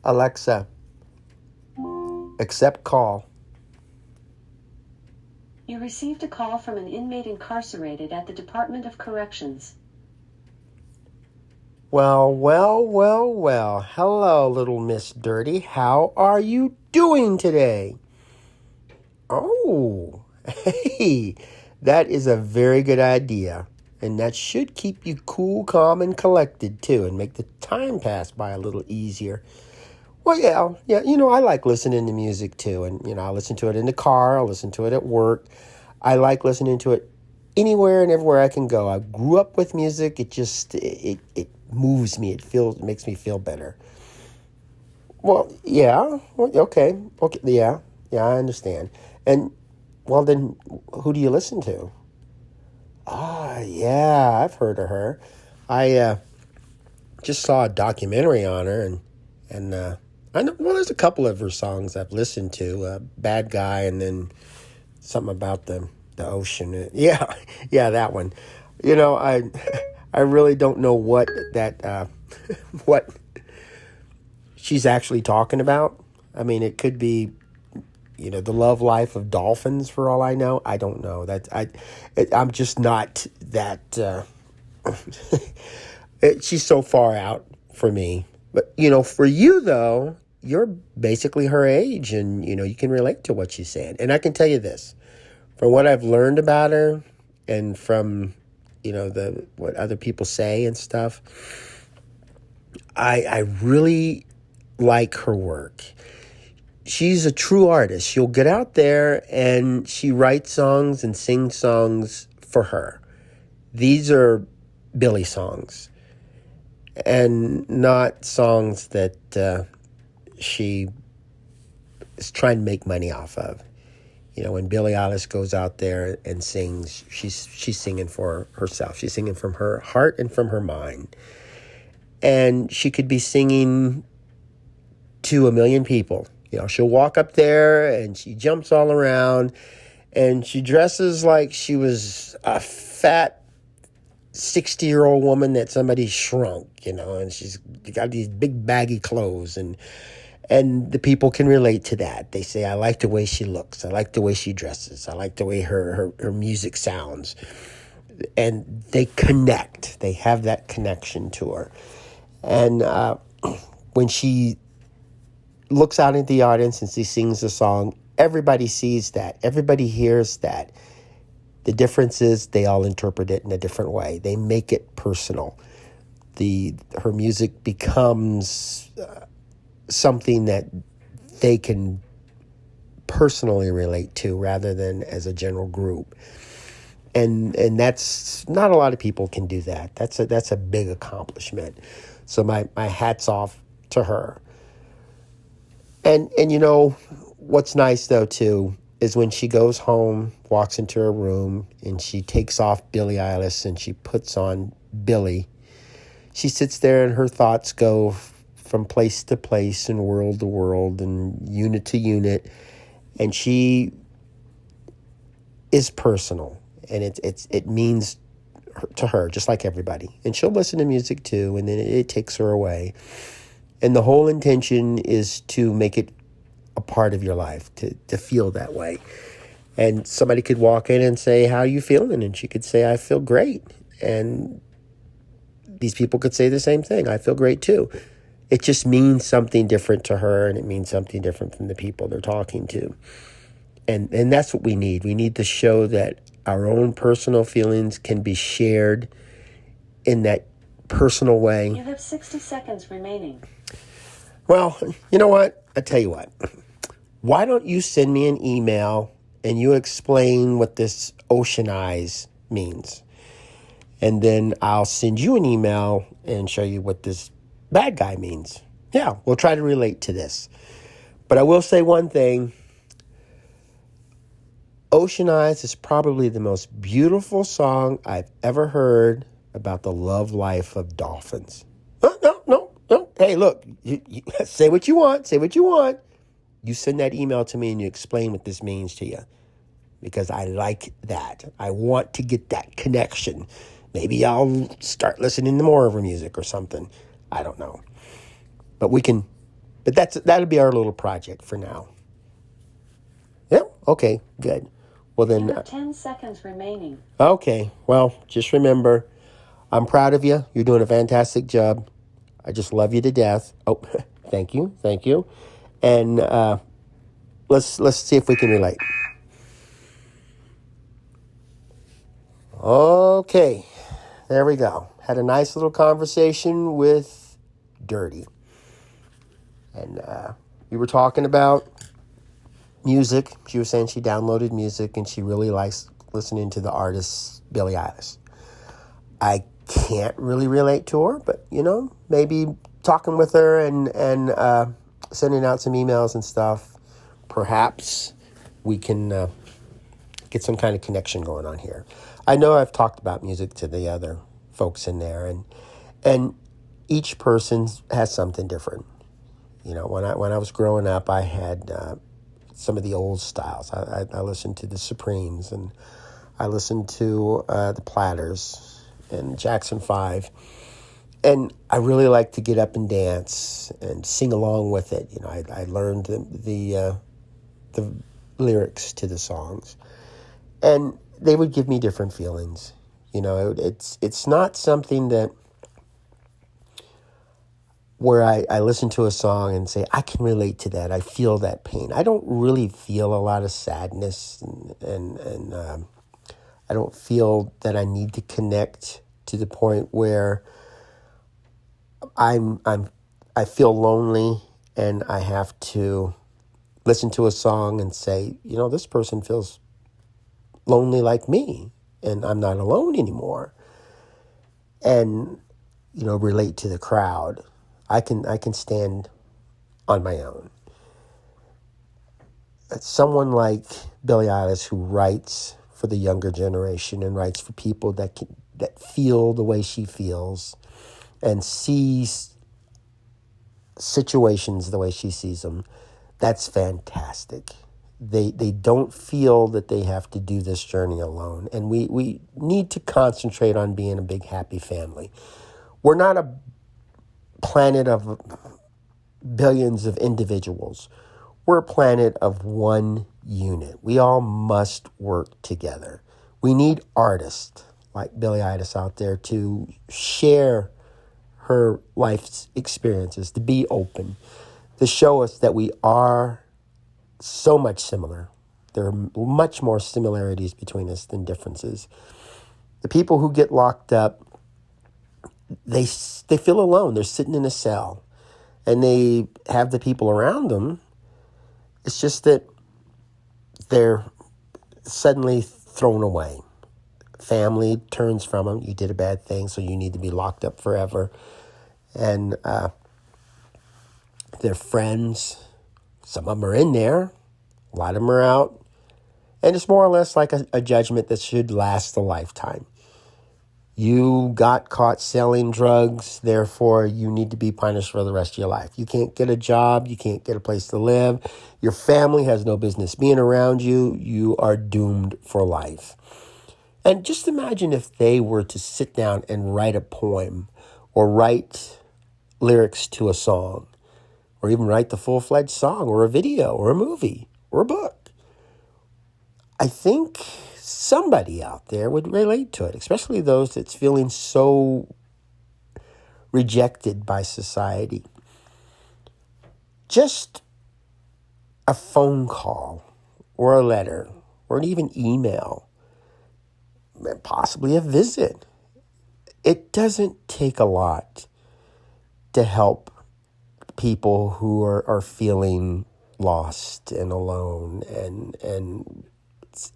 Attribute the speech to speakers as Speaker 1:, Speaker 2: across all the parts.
Speaker 1: Alexa, accept call.
Speaker 2: You received a call from an inmate incarcerated at the Department of Corrections.
Speaker 1: Well, well, well, well. Hello, little Miss Dirty. How are you doing today? Oh, hey, that is a very good idea. And that should keep you cool, calm, and collected, too, and make the time pass by a little easier. Well, yeah, I like listening to music, too. And, I listen to it in the car. I listen to it at work. I like listening to it anywhere and everywhere I can go. I grew up with music. It moves me. It makes me feel better. Well, yeah. Well, okay. Yeah, I understand. And, well, then, who do you listen to? Ah, yeah, I've heard of her. I just saw a documentary on her, and I know, well, there's a couple of her songs I've listened to. Bad Guy, and then something about the ocean. Yeah, yeah, that one. I I really don't know what that what she's actually talking about. I mean, it could be the love life of dolphins for all I know. I don't know. I'm just not that. She's so far out for me. But for you though, you're basically her age, and you can relate to what she's saying. And I can tell you this, from what I've learned about her, and from the what other people say and stuff, I really like her work. She's a true artist. She'll get out there and she writes songs and sings songs for her. These are Billie songs, and not songs that she is trying to make money off of. When Billie Eilish goes out there and sings, she's singing for herself. She's singing from her heart and from her mind. And she could be singing to a million people. She'll walk up there and she jumps all around, and she dresses like she was a fat 60-year-old woman that somebody shrunk, and she's got these big baggy clothes, and the people can relate to that. They say, I like the way she looks. I like the way she dresses. I like the way her music sounds. And they connect. They have that connection to her. And when she looks out into the audience and she sings a song, everybody sees that. Everybody hears that. The difference is they all interpret it in a different way. They make it personal. Her music becomes something that they can personally relate to rather than as a general group. And that's not a lot of people can do that. That's a big accomplishment. So my hat's off to her. And what's nice though too is when she goes home, walks into her room, and she takes off Billie Eilish and she puts on Billie. She sits there and her thoughts go from place to place and world to world and unit to unit, and she is personal, and it means to her just like everybody. And she'll listen to music too, and then it takes her away. And the whole intention is to make it a part of your life, to feel that way. And somebody could walk in and say, how are you feeling? And she could say, I feel great. And these people could say the same thing. I feel great too. It just means something different to her, and it means something different from the people they're talking to. And that's what we need. We need to show that our own personal feelings can be shared in that personal way.
Speaker 2: You have 60 seconds remaining.
Speaker 1: Well, you know what? I tell you what. Why don't you send me an email and you explain what this ocean eyes means? And then I'll send you an email and show you what this bad guy means. Yeah, we'll try to relate to this. But I will say one thing. Ocean Eyes is probably the most beautiful song I've ever heard about the love life of dolphins. No. Hey, look, you say what you want. Say what you want. You send that email to me and you explain what this means to you. Because I like that. I want to get that connection. Maybe I'll start listening to more of her music or something. I don't know. But we can But that'll be our little project for now. Yeah. Okay. Good. Well
Speaker 2: You
Speaker 1: then.
Speaker 2: have 10 seconds remaining.
Speaker 1: Okay. Well, just remember, I'm proud of you. You're doing a fantastic job. I just love you to death. Oh, thank you. And let's see if we can relate. Okay. There we go. Had a nice little conversation with Dirty. And we were talking about music. She was saying she downloaded music and she really likes listening to the artist Billie Eilish. I can't really relate to her, but, maybe talking with her and sending out some emails and stuff, perhaps we can get some kind of connection going on here. I know I've talked about music to the other folks in there, and each person has something different. When I was growing up, I had some of the old styles. I listened to the Supremes, and I listened to the Platters and Jackson 5. And I really like to get up and dance and sing along with it. I learned the lyrics to the songs, and they would give me different feelings. It's not something that where I listen to a song and say, I can relate to that. I feel that pain. I don't really feel a lot of sadness, and I don't feel that I need to connect to the point where I feel lonely and I have to listen to a song and say, this person feels lonely like me and I'm not alone anymore. And, relate to the crowd. I can stand on my own. Someone like Billie Eilish, who writes for the younger generation and writes for people that feel the way she feels and sees situations the way she sees them, that's fantastic. They don't feel that they have to do this journey alone. And we need to concentrate on being a big, happy family. We're not a planet of billions of individuals. We're a planet of one unit. We all must work together. We need artists like Billie Eilish out there to share her life's experiences, to be open, to show us that we are so much similar. There are much more similarities between us than differences. The people who get locked up, they feel alone. They're sitting in a cell, and they have the people around them. It's just that they're suddenly thrown away. Family turns from them. You did a bad thing, so you need to be locked up forever. And their friends, some of them are in there, a lot of them are out. And it's more or less like a judgment that should last a lifetime. You got caught selling drugs, therefore you need to be punished for the rest of your life. You can't get a job, you can't get a place to live. Your family has no business being around you. You are doomed for life. And just imagine if they were to sit down and write a poem or write lyrics to a song or even write the full-fledged song or a video or a movie or a book. I think somebody out there would relate to it, especially those that's feeling so rejected by society. Just a phone call or a letter or an even email, possibly a visit. It doesn't take a lot to help people who are feeling lost and alone, and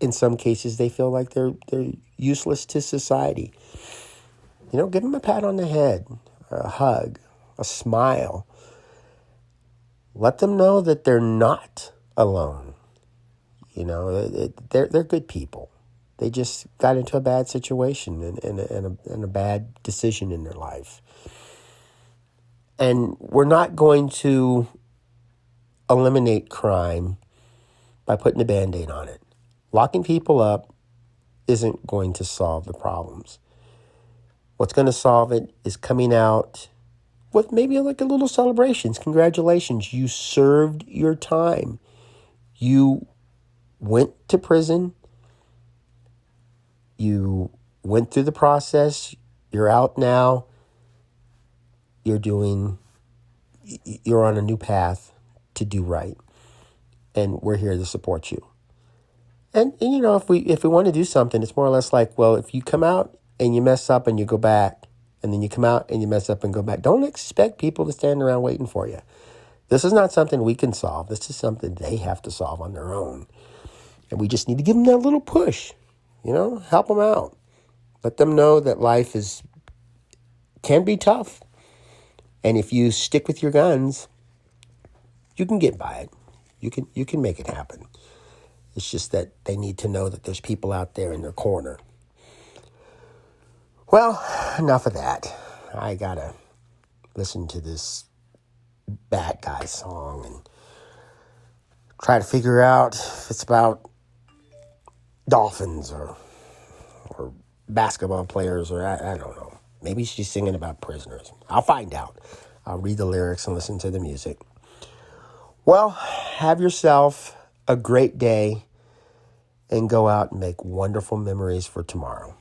Speaker 1: in some cases they feel like they're useless to society. Give them a pat on the head, a hug, a smile. Let them know that they're not alone. They're good people. They just got into a bad situation and a bad decision in their life. And we're not going to eliminate crime by putting a Band-Aid on it. Locking people up isn't going to solve the problems. What's going to solve it is coming out, with maybe like a little celebrations. Congratulations, you served your time. You went to prison. You went through the process. You're out now. You're on a new path to do right. And we're here to support you. And you know, if we want to do something, it's more or less like, well, if you come out and you mess up and you go back, and then you come out and you mess up and go back, don't expect people to stand around waiting for you. This is not something we can solve. This is something they have to solve on their own. And we just need to give them that little push, help them out. Let them know that life can be tough. And if you stick with your guns, you can get by it. You can make it happen. It's just that they need to know that there's people out there in their corner. Well, enough of that. I gotta listen to this Bad Guy song and try to figure out if it's about dolphins or basketball players, or I don't know. Maybe she's singing about prisoners. I'll find out. I'll read the lyrics and listen to the music. Well, have yourself a great day and go out and make wonderful memories for tomorrow.